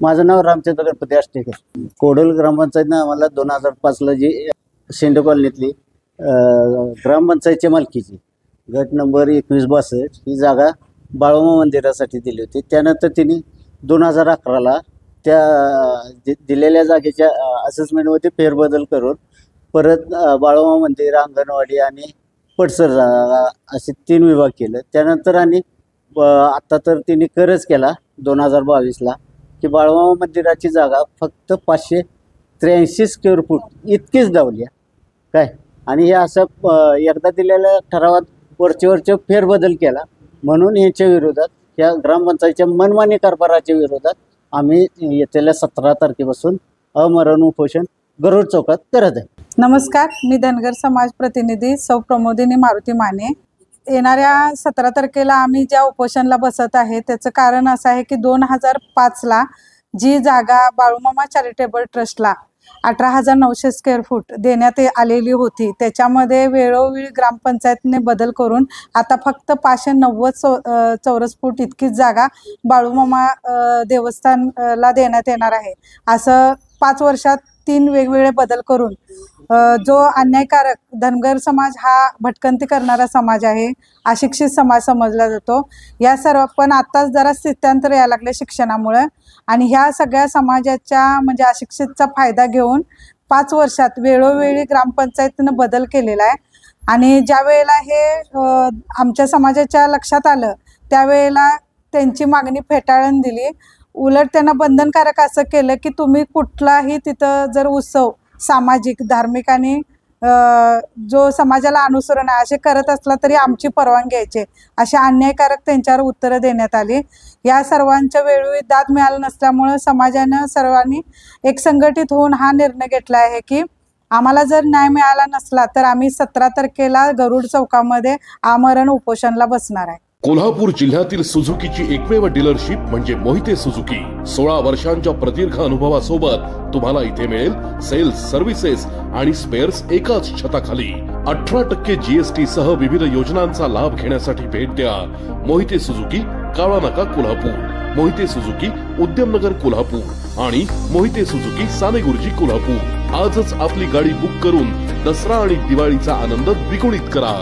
माझं नाव रामचंद्र गणपती आष्टेकर। कोडोल ग्रामपंचायतनं आम्हाला 2005ला जी शेंडे कॉलनीतली ग्रामपंचायतच्या मालकीची गट नंबर 2162 ही जागा बाळोमा मंदिरासाठी दिली होती। त्यानंतर तिने 2011ला त्या दिलेल्या जागेच्या असेसमेंटमध्ये फेरबदल करून परत बाळोमा मंदिर, अंगणवाडी आणि पटसर जागा असे 3 विभाग केले। त्यानंतर आणि आता तर तिने करच केला 2022ला की बाळोमा मंदिराची जागा फक्त 583 स्क्वेअर फूट इतकीच दावली काय। आणि हे असं एकदा दिलेल्या ठरावात वरचे फेरबदल केला म्हणून याच्या विरोधात, या ग्रामपंचायतच्या मनमानी कारभाराच्या विरोधात आम्ही येत्या 17 तारखेपासून अमरण उपोषण गरुड चौकात करत आहे। नमस्कार, मी धनगर समाज प्रतिनिधी सौ प्रमोदिनी मारुती माने। येणाऱ्या 17 तारखेला आम्ही ज्या उपोषणला बसत आहे त्याचं कारण असं आहे की 2005ला जी जागा बाळूमामा चॅरिटेबल ट्रस्टला 18,900 स्क्वेअर फूट देण्यात आलेली होती, त्याच्यामध्ये वेळोवेळी ग्रामपंचायतने बदल करून आता फक्त 590 चौरस फूट इतकीच जागा बाळूमामा देवस्थानला देण्यात येणार आहे। असं 5 वर्षात 3 वेगवेगळे बदल करून जो अन्यायकारक, धनगर समाज हा भटकंती करणारा समाज आहे, अशिक्षित समाज समजला जातो। या सर्व पण आत्ताच जरा स्थित्यांतर यायला लागले शिक्षणामुळे, आणि ह्या सगळ्या समाजाच्या म्हणजे अशिक्षितचा फायदा घेऊन 5 वर्षात वेळोवेळी ग्रामपंचायतीनं बदल केलेला आहे। आणि ज्या वेळेला हे आमच्या समाजाच्या लक्षात आलं त्यावेळेला त्यांची मागणी फेटाळून दिली। उलट त्यांना बंधनकारक असं केलं की तुम्ही कुठलाही तिथं जर उत्सव सामाजिक, धार्मिक आणि जो समाजाला अनुसरण आहे असे करत असला तरी आमची परवानगी घ्यायची, असे अन्यायकारक त्यांच्यावर उत्तरं देण्यात आली। या सर्वांच्या वेळोवेळी दाद मिळालं नसल्यामुळे समाजानं सर्वांनी एक संघटित होऊन हा निर्णय घेतला आहे की आम्हाला जर न्याय मिळाला नसला तर आम्ही 17 तारखेला गरुड चौकामध्ये आमरण उपोषणला बसणार आहे। कोल्हापूर जिल्ह्यातील सुझुकीची एकमेव डीलरशिप म्हणजे मोहिते सुझुकी। 16 वर्षांच्या प्रदीर्घ अनुभवासोबत तुम्हाला इथे मिळेल सेल्स, सर्व्हिसेस आणि स्पेअर्स एकाच छताखाली। 18% GST सह विविध योजनांचा लाभ घेण्यासाठी भेट द्या मोहिते सुझुकी, काळा नाका, कोल्हापूर। मोहिते सुझुकी, उद्यमनगर, कोल्हापूर आणि मोहिते सुझुकी, सानेगुरुजी, कोल्हापूर। आजच आपली गाडी बुक करून दसरा आणि दिवाळीचा आनंद द्विगुणित करा।